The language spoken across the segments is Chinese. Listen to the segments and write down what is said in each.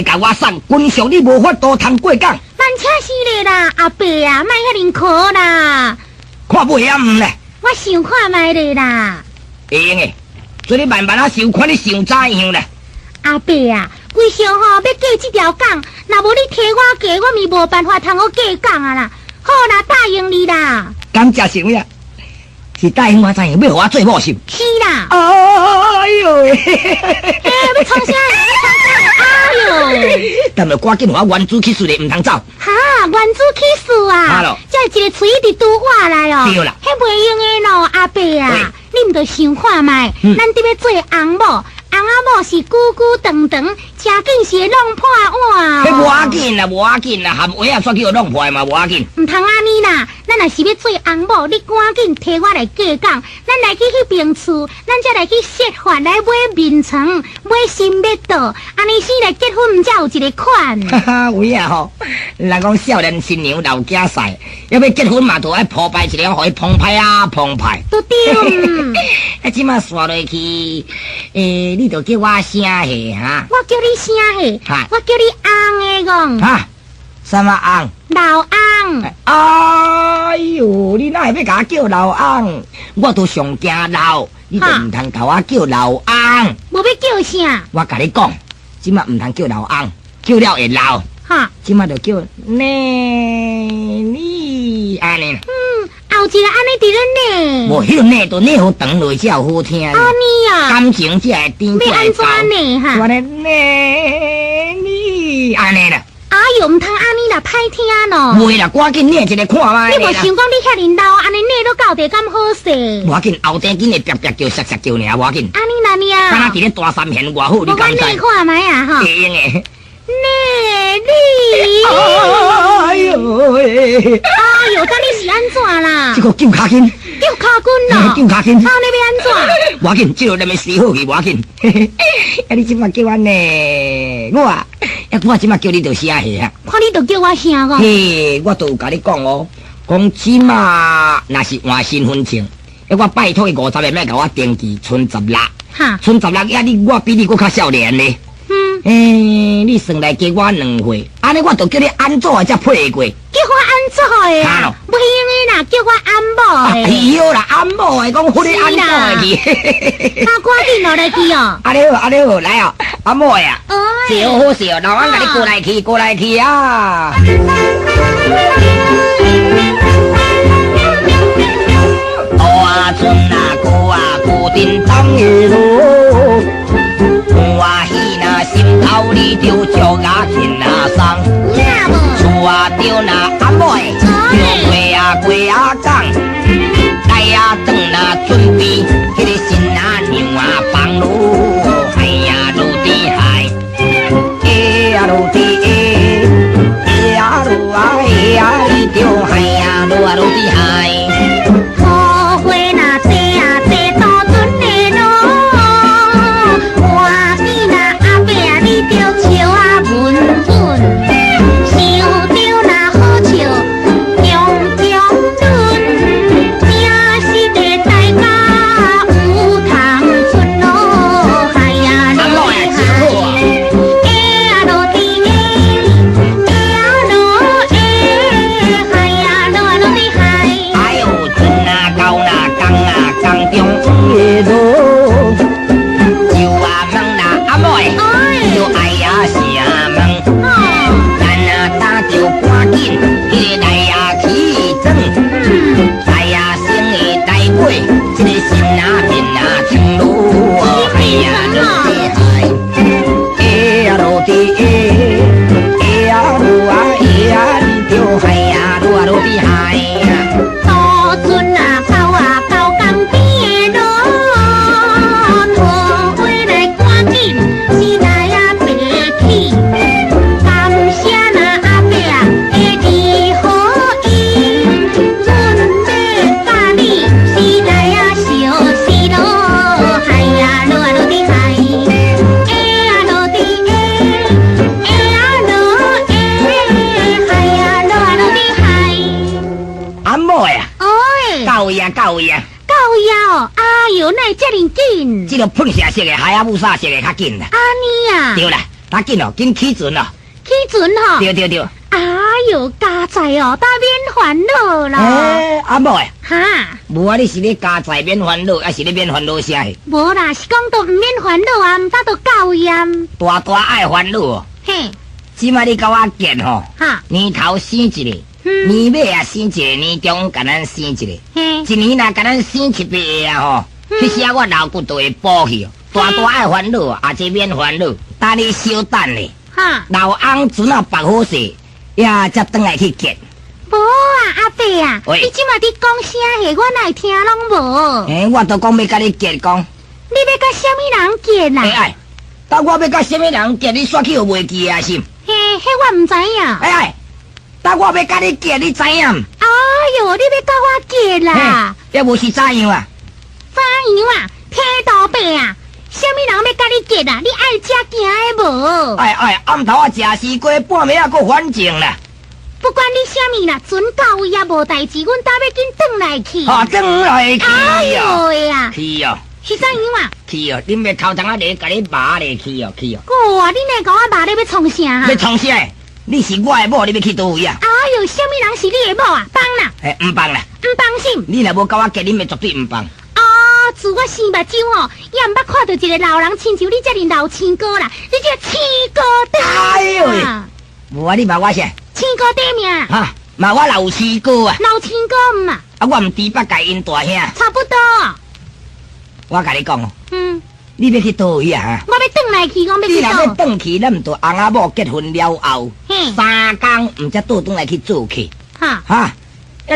袂甲我送，君上你无法度通过港。慢车死咧啦，阿伯啊，莫遐尼可啦。看不嫌唔咧？我想看卖咧啦。会用诶，所以你慢慢啊想看你想怎样咧？阿伯啊，规上吼要过这条港，若无你替我过，我咪无办法通好过港啊啦。好啦，答应你啦。感谢什么呀？是答应我怎样要互我做某秀？是啦。哎呦！要创啥？哎呦！但要赶紧互我原主起事咧，唔通走。哈，原主起事啊！这一个嘴直拄我来哦。对啦。迄袂用诶咯，阿伯啊，你毋着想看卖，咱得要做翁某。翁仔某是久久长长，真紧是会弄破碗。迄无要紧啦，无要紧啦，含话啊煞去互弄破嘛，无要紧。唔通安尼啦，咱若是要做翁某，你赶紧替我来过港，咱来去迄边厝，咱才来去设法来买面床，买新密道，安尼先来结婚，才有一个款。哈哈，有啊吼，人讲少年新娘老囝婿，要结婚嘛，就爱铺排一个，互伊澎湃啊澎湃。都对。啊，即马刷落去，你就叫我声下哈。我叫你声下，我叫你翁诶讲。哈，什么翁？老翁。哎呦，你哪会要甲我叫老翁？我都上惊老，你就唔通甲我叫老翁。无要叫啥？我甲你讲，即马唔通叫老翁，叫了会老。哈，即马就叫你安尼。后一个安尼伫咧呢，无迄呢，就呢好长落才好听。安尼啊，感情才会甜，要安怎呢？哈，我咧你安尼啦。哎呦，唔通安尼啦，歹听咯。袂啦，赶紧念一个看卖。你无想讲你遐尼老，安尼念都到底敢好势？无要紧，后顶紧会啪啪叫、杀杀叫尔，无要紧。安尼啦你啊，敢若伫咧大三弦偌好，你敢知？我念看卖啊哈。会用诶。你，哎呦喂！哎呦，等你是安怎啦？这个救卡筋，救卡筋咯，救卡筋。后你要安怎？无要紧，这个咱们洗好去，无要紧。啊，你即马叫我呢？我即马叫你就写下啊。看你就叫我声个。嘿，我都有甲你讲哦，讲即马若是换身份证，我拜托伊50个莫甲我登记，剩16。哈，剩16呀，我比你搁较少年呢。你算来加我2岁，安尼我就叫你安怎才配过？叫我安怎的啊？不用的啦，叫我安某的。对啦，安某的，讲好你安怎的去？那赶紧落来去哦。安尼好，安尼好，来哦，安某的啊，笑好笑，老安甲你过来去，过来去啊！大村啊，哥啊，固定当日路。我喜那心头里就叫我亲那桑，厝啊着那阿妹，就过啊过啊港，来啊等那准备，迄个新啊娘啊放路，海呀路的海，呀路的呀路啊呀，伊就海呀路啊路的海。这个喷射式的海啊，雾煞式的较紧啦。安尼啊？对啦，打紧哦，紧起船哦。起船吼。对对对。哎哟，加载哦，大免烦恼啦。阿某诶，哈，无啊，你是咧加载免烦恼，还是咧免烦恼啥？无啦，是讲都唔免烦恼啊，唔达到教验。大大爱烦恼哦。嘿，即摆你甲我见吼，哈，年头生一个，年尾啊生一个，年中甲咱生一个，嘿，一年若甲咱生一辈啊吼，迄时我老骨都会补去哦。大大爱烦恼，啊这免烦恼，等你稍等咧。哈，老翁船啊绑好势，也才转来去见。无啊，阿伯啊，喂你即马伫讲啥话，我哪听拢无。我都讲要甲你结讲。你要甲什么人结啦？哎，当我要甲什么人结，你煞去有袂记啊是？嘿，迄我唔知影。哎，当我要甲你结，你知影？哎哟，你要甲我结啦？要无是怎样啊？怎样啊？剃刀伯啊？什么人要甲你结啊？你爱食行的无？暗头啊食西瓜，半暝啊搁反正啦。不管你什么啦，船到位也无代志，阮打要紧转来去。转来去哎哟喂啊！去哦，是怎样啊？去哦，恁要头前啊咧，甲你骂咧去哦，去哦。哇！你来甲我骂你要创啥？要创啥？你是我的某，你要去倒位啊？哎哟，什么人是你的某啊？放啦！唔放啦！唔放心。你若无甲我结，恁咪绝对唔放。自我生目睭哦，也毋捌看到一个老人亲像你这样老青哥啦，你这青哥底哎呦喂！无啊，你骂我啥？青哥底命哈，骂我老青哥啊！老青哥嘛，我唔猪八戒因大兄。差不多。我甲你讲哦，你要去倒位啊？我要转来去，我要你若去倒。要转去，咱唔着翁仔某结婚了后，3天唔才倒转来去做客。哈，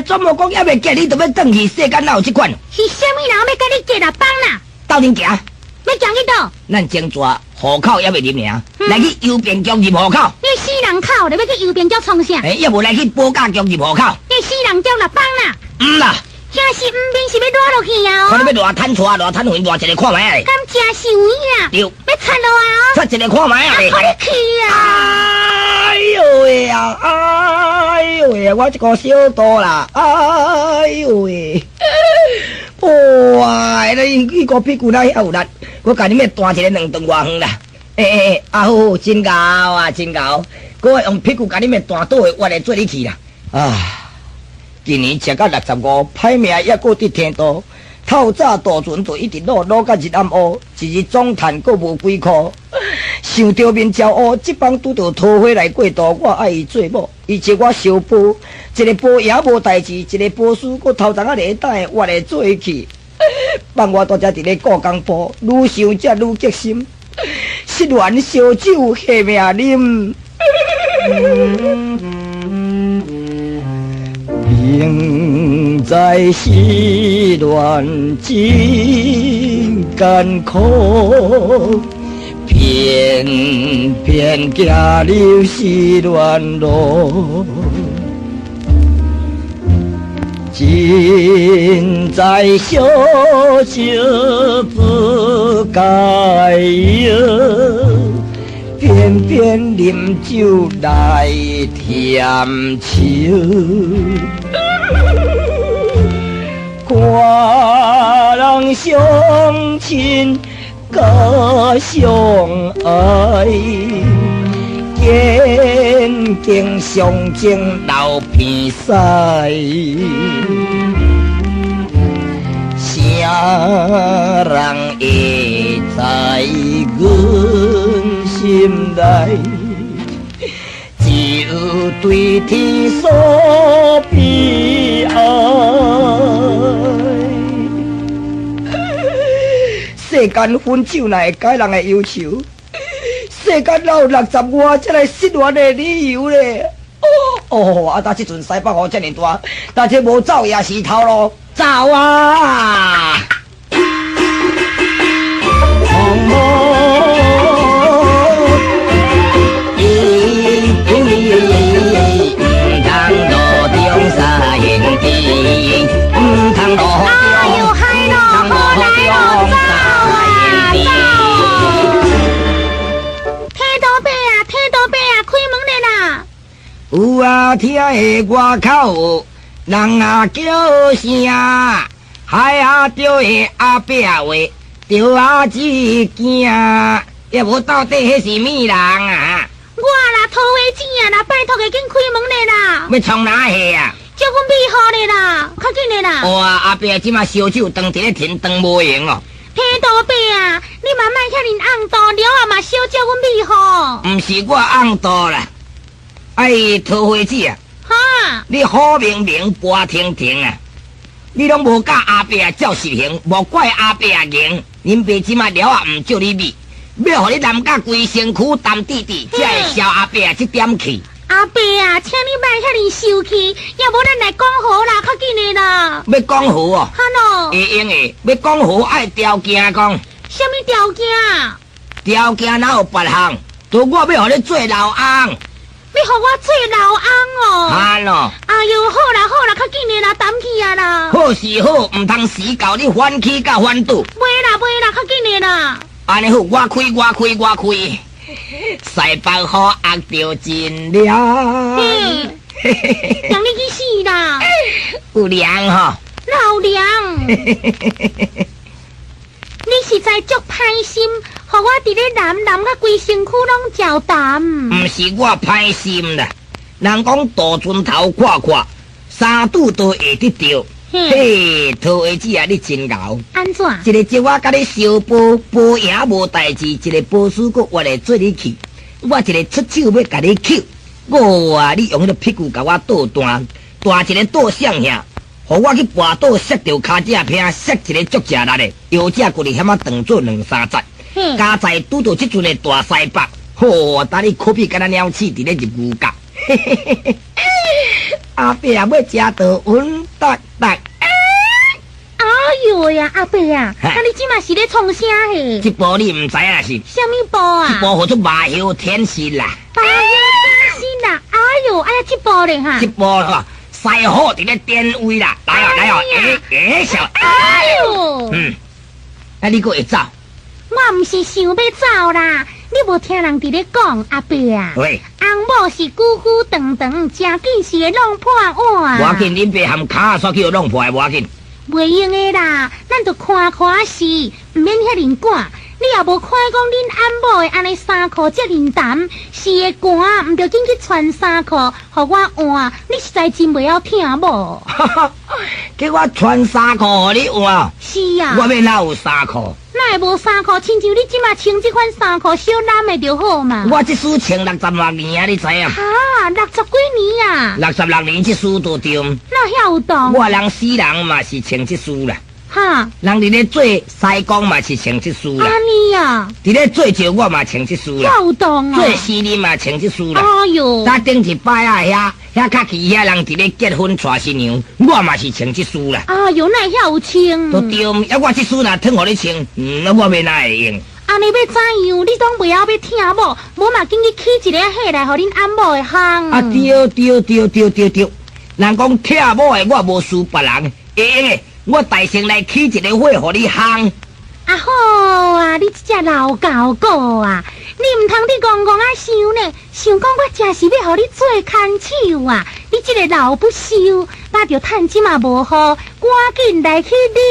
怎么讲也未结，你就要转去？世间哪有这款？是什么人要甲你结啊？放啦！斗阵行，要行去倒？咱前抓户口也未入名，来去邮便局入户口。你死人口，你要去邮便局创啥？要无来去保价局入户口。你死人局啦，放啦！啦，这是免是要拉落去啊！看你要偌摊船，偌摊远，偌一个看卖啊！敢真是有影啊！对，要插落啊！插一个看卖啊！看你去啊！哎呦喂啊！哎呦喂，我这个小肚啦！哎呦喂！哇！你个屁股那遐有力，我甲你咩断一个2顿外远啦！好，真高啊，真高！我用屁股甲你咩断倒去，我来做你去啦！今年吃到65，歹命也搁伫天道。透早大船就一直落到日暗黑，一日总赚搁无几箍。想着面朝乌，这帮拄着桃花来过渡，我爱伊做某，伊接我小波，一个波赢无代志，一个波输搁头前咧等，我来做去。放我到这伫咧过工铺，愈想则愈激心，失恋烧酒下命啉。明在失恋真艰苦，偏偏行入失恋路。真在小酒不该有，偏偏啉酒来添笑。看人相亲甲相爱，见景相争流鼻屎，啥人会知阮心内？只有对天所悲哀。世间分手哪会解人的忧愁？世间哪有65才来失恋的理由咧？搭这阵西北雨这么大，但这无走也是头路，走啊！有啊，听的外口人啊叫声，海啊钓的阿伯话，钓啊只惊，也无到底迄是咩人啊？我啦，桃花姐啊啦，拜托个紧开门咧啦！要从哪去啊？叫阮美好咧啦，较紧咧啦！哇，阿伯即马烧酒当伫咧停当无用哦。嘿，大伯啊，你嘛莫遐尼红豆了啊嘛，小叫阮美好。毋是我红豆啦，哎，桃花姐啊，哈，你好明明白停停啊！你拢无教阿伯啊照实行，莫怪阿伯啊硬。恁爸即马了啊毋叫你米，要互你男甲规身躯担弟弟，才会消阿伯啊这点气。阿伯啊，请你莫遐尼生气，要无咱来讲好啦，较紧的啦。要讲好哦，哈喏，会用的。要讲好爱条件讲，什么条件？条件哪有别项？都我要互你做老翁。你互我做老翁哦？哈喏，哎呦，好啦好啦，较紧的啦，担起啊啦。好是好，毋通死搞你反起甲反倒。袂啦，较紧的啦。安尼好，我开。西北好压着真凉，让你去死啦！有凉吼。老娘，你实在足歹心，互我伫咧男甲规身躯拢焦淡。毋是我歹心啦，人讲大船头看看，三拄都会得着。嘿，桃花姐啊，你真牛！安怎？一个接我甲你相报，报赢无代志；一个报输阁我来做你去。我一个出手要甲你扣，我啊，你用迄个屁股甲我倒断，大一个倒向下，互我去跋倒摔着骹只片，摔一个足食力的，腰只骨力险啊断做两三节。加在拄到即阵的大西北，吼，等你可比敢若鸟鼠伫咧入牛角。阿伯啊，要食到稳当当。哎呦呀，阿伯啊，那你即马是咧创啥嘿？这步你唔知啊是？什么步啊？这步叫做麻油天心啦。麻油天心啦！哎呦，哎呀，这步咧哈？这步哈，西好伫咧点位啦，来哦，小，哎呦，啊你个会走？我毋是想要走啦，你无听人伫咧讲阿伯啊？喂，翁某是久久长长，真紧是会弄破碗。无要紧，恁爸含骹煞去弄破的，无要紧。袂用的啦，咱就看死，毋免遐尼赶。你也无看讲恁翁某的安尼衫裤遮尔淡，是会寒，毋着紧去穿衫裤，互我换。你实在真袂晓听无？叫我穿衫裤互你换？是啊。我要哪有衫裤？哪会无衫裤？亲像你即马穿这款衫裤，小揽的就好嘛。我这书穿66年啊，你知影？哈，60几年啊！66年这书都对。那遐有动？我人死人嘛是穿这书啦。哈，人伫咧做西工嘛是穿这书啦。安尼啊？伫咧做石我嘛穿这书啦。有动啊？做西人嘛穿这书啦。哎呦！咱顶一摆啊遐较起遐人伫咧结婚娶新娘，我嘛是穿这书啦。哎呦，那遐有穿？都对，要我这书若脱互你穿，那我要哪会用？安尼要怎样？你总袂晓要听无？无嘛，紧去起一个火来，互恁翁某的行。啊对，人讲听某的我无输别人，会用的。我大声来起一个火，互你烘。啊好啊，你这只老狗狗啊，你唔通你戆戆啊想呢？想讲我真是要互你做牵手啊！你这个老不休，那就趁即嘛无好，赶紧来去溜。